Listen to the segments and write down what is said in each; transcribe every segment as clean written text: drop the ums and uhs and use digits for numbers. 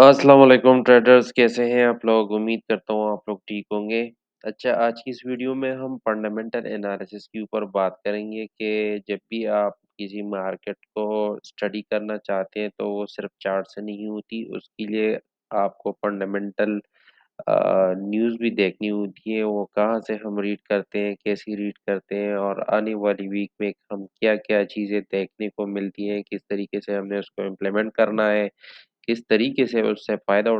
अस्सलाम वालेकुम ट्रेडर्स, कैसे हैं आप लोग? उम्मीद करता हूँ आप लोग ठीक होंगे। अच्छा, आज की इस वीडियो में हम फंडामेंटल एनालिसिस के ऊपर बात करेंगे कि जब भी आप किसी मार्केट को स्टडी करना चाहते हैं तो वो सिर्फ चार्ट से नहीं होती, उसके लिए आपको फंडामेंटल न्यूज़ भी देखनी होती है। वो कहाँ से हम रीड करते हैं, कैसी रीड करते हैं और आने वाली वीक में हम क्या-क्या चीज़ें देखने को मिलती हैं, किस तरीके से हमने उसको इम्प्लीमेंट करना है, किस तरीके से उससे फ़ायदा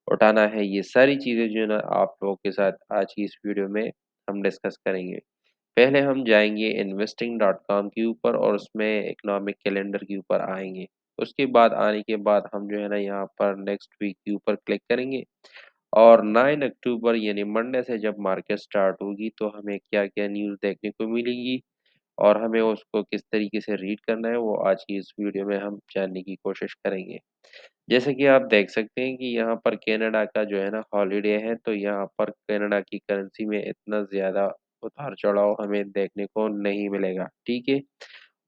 उठाना है, ये सारी चीज़ें जो है ना आप लोगों के साथ आज की इस वीडियो में हम डिस्कस करेंगे। पहले हम जाएँगे इन्वेस्टिंग.com के ऊपर और उसमें इकोनॉमिक कैलेंडर के ऊपर आएँगे। उसके बाद आने के बाद हम जो है ना यहाँ पर नेक्स्ट वीक के ऊपर क्लिक करेंगे और 9 अक्टूबर यानी मंडे से जब मार्केट स्टार्ट होगी तो हमें क्या-क्या न्यूज़ देखने को मिलेगी और हमें उसको किस तरीके से रीड करना है, वो आज की इस वीडियो में हम जानने की कोशिश करेंगे। जैसे कि आप देख सकते हैं कि यहाँ पर कनाडा का जो है ना हॉलिडे है, तो यहाँ पर कनाडा की करेंसी में इतना ज़्यादा उतार-चढ़ाव हमें देखने को नहीं मिलेगा, ठीक है?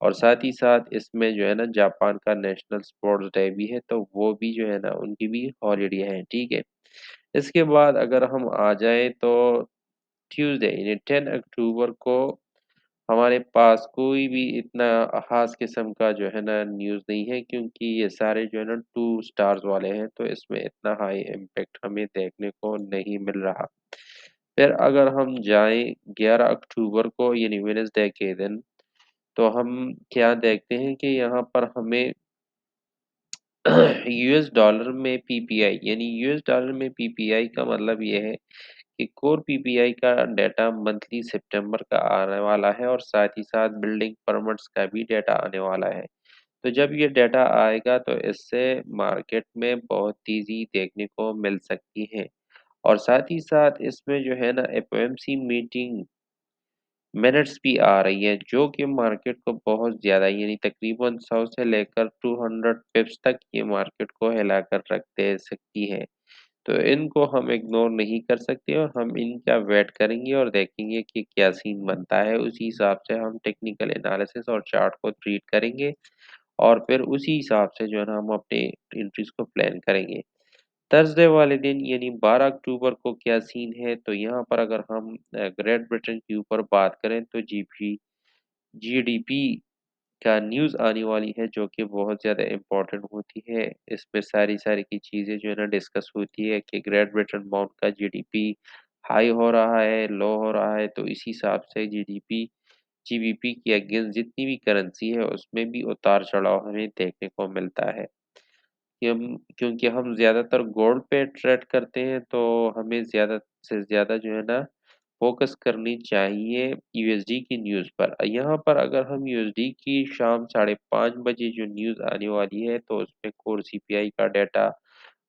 और साथ ही साथ इसमें जो है ना जापान का नेशनल स्पोर्ट्स डे भी है, तो वो भी जो है ना उनकी भी हॉलिडे है, ठीक है? इसके बाद अगर हम आ जाएँ तो ट्यूसडे यानी 10 अक्टूबर को हमारे पास कोई भी इतना ख़ास किस्म का जो है ना न्यूज़ नहीं है क्योंकि ये सारे जो है ना 2 स्टार्स वाले हैं, तो इसमें इतना हाई इम्पैक्ट हमें देखने को नहीं मिल रहा। फिर अगर हम जाएँ 11 अक्टूबर को यानी वेडनेसडे के दिन, तो हम क्या देखते हैं कि यहाँ पर हमें यूएस डॉलर में पीपीआई यानी यूएस डॉलर में पीपीआई का मतलब ये है कि कोर पीपीआई का डेटा मंथली सितंबर का आने वाला है और साथ ही साथ बिल्डिंग परमिट्स का भी डेटा आने वाला है। तो जब ये डेटा आएगा तो इससे मार्केट में बहुत तेज़ी देखने को मिल सकती है और साथ ही साथ इसमें जो है ना एफओएमसी मीटिंग मिनट्स भी आ रही है जो कि मार्केट को बहुत ज़्यादा यानी तकरीबन 100 से लेकर 200 पिप्स तक ये मार्केट को हिलाकर रख दे सकती है। तो इनको हम इग्नोर नहीं कर सकते और हम इनका वेट करेंगे और देखेंगे कि क्या सीन बनता है। उसी हिसाब से हम टेक्निकल एनालिसिस और चार्ट को ट्रीट करेंगे और फिर उसी हिसाब से जो है ना हम अपने एंट्रीज़ को प्लान करेंगे। थर्सडे वाले दिन यानी 12 अक्टूबर को क्या सीन है, तो यहाँ पर अगर हम ग्रेट ब्रिटेन के ऊपर बात करें तो जीडीपी का न्यूज़ आने वाली है जो कि बहुत ज़्यादा इम्पोर्टेंट होती है। इसमें सारी-सारी की चीज़ें जो है ना डिस्कस होती है कि ग्रेट ब्रिटेन पाउंड का जीडीपी हाई हो रहा है, लो हो रहा है, तो इस हिसाब से जीबीपी के अगेंस्ट जितनी भी करेंसी है उसमें भी उतार-चढ़ाव हमें देखने को मिलता है। क्योंकि हम ज़्यादातर गोल्ड पे ट्रेड करते हैं तो हमें ज़्यादा से ज़्यादा जो है ना फ़ोकस करनी चाहिए यूएसडी की न्यूज़ पर। यहाँ पर अगर हम यूएसडी की शाम 5:30 बजे जो न्यूज़ आने वाली है तो उसमें कोर सीपीआई का डेटा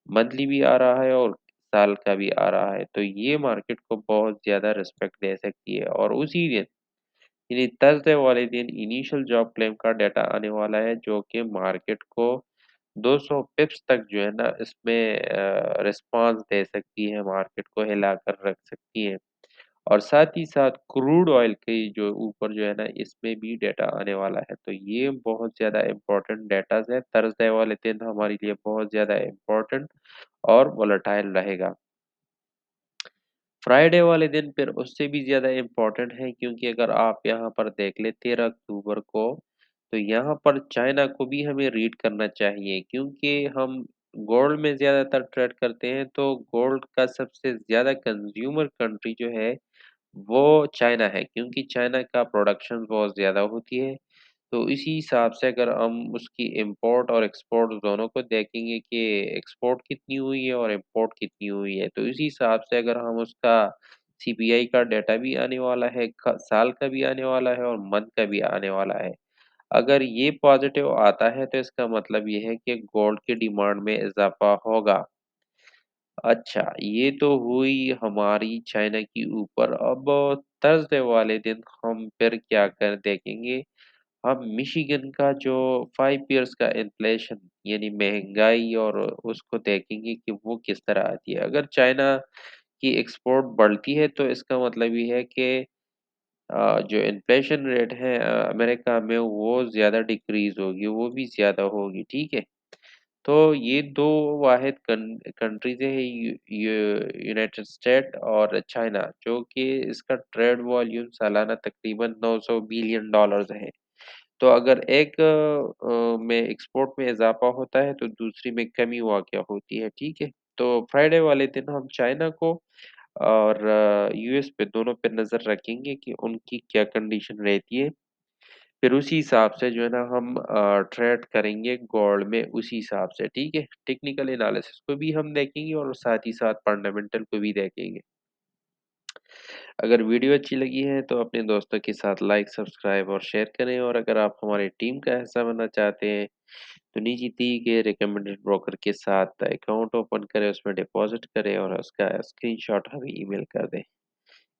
मंथली भी आ रहा है और साल का भी आ रहा है। तो ये मार्केट को बहुत ज़्यादा रिस्पेक्ट दे सकती है और उसी दिन यानी थर्सडे वाले दिन इनिशियल जॉब क्लेम का डेटा आने वाला है जो कि मार्केट को 200 पिप्स तक जो है ना इसमें रिस्पॉन्स दे सकती है, मार्केट को हिलाकर रख सकती है। और साथ ही साथ क्रूड ऑयल की जो ऊपर जो है ना इसमें भी डेटा आने वाला है। तो ये बहुत ज़्यादा इम्पोर्टेंट डेटाज़ है, थर्सडे वाले दिन हमारे लिए बहुत ज़्यादा इम्पोर्टेंट और वोलेटाइल रहेगा। फ्राइडे वाले दिन फिर उससे भी ज़्यादा इम्पोर्टेंट है क्योंकि अगर आप यहाँ पर देख लें 13 अक्टूबर को, तो यहाँ पर चाइना को भी हमें रीड करना चाहिए क्योंकि हम गोल्ड में ज़्यादातर ट्रेड करते हैं, तो गोल्ड का सबसे ज़्यादा कंज़्यूमर कंट्री जो है, वो चाइना है क्योंकि चाइना का प्रोडक्शन बहुत ज़्यादा होती है। तो इसी हिसाब से अगर हम उसकी इम्पोर्ट और एक्सपोर्ट दोनों को देखेंगे कि एक्सपोर्ट कितनी हुई है और इम्पोर्ट कितनी हुई है, तो इसी हिसाब से अगर हम उसका सीपीआई का डेटा भी आने वाला है, साल का भी आने वाला है और मंथ का भी आने वाला है। अगर ये पॉजिटिव आता है तो इसका मतलब ये है कि गोल्ड की डिमांड में इजाफा होगा। अच्छा, ये तो हुई हमारी चाइना की ऊपर। अब थर्सडे वाले दिन हम फिर क्या कर देखेंगे, हम मिशिगन का जो 5 ईयर्स का इन्फ्लेशन यानी महँगाई और उसको देखेंगे कि वो किस तरह आती है। अगर चाइना की एक्सपोर्ट बढ़ती है तो इसका मतलब ये है कि जो इन्फ्लेशन रेट है अमेरिका में वो ज़्यादा डिक्रीज़ होगी, वो भी ज़्यादा होगी, ठीक है? तो ये 2 वाहिद कंट्रीज़ हैं यूनाइटेड स्टेट और चाइना जो कि इसका ट्रेड वॉल्यूम सालाना तकरीबन 900 बिलियन डॉलर्स है। तो अगर एक में एक्सपोर्ट में इज़ाफ़ा होता है तो दूसरी में कमी वाक़या होती है, ठीक है? तो फ्राइडे वाले दिन हम चाइना को और यूएस पे दोनों पे नज़र रखेंगे कि उनकी क्या कंडीशन रहती है। फिर उसी हिसाब से जो है ना हम ट्रेड करेंगे गोल्ड में उसी हिसाब से, ठीक है? टेक्निकल एनालिसिस को भी हम देखेंगे और साथ ही साथ फंडामेंटल को भी देखेंगे। अगर वीडियो अच्छी लगी है तो अपने दोस्तों के साथ लाइक, सब्सक्राइब और शेयर करें और अगर आप हमारी टीम का हिस्सा बनना चाहते हैं तो नीचे दिए गए रिकमेंडेड ब्रोकर के साथ अकाउंट ओपन करें, उसमें डिपॉजिट करें और उसका स्क्रीनशॉट हमें ईमेल कर दें।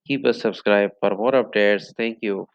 Keep us subscribe for more updates. Thank you.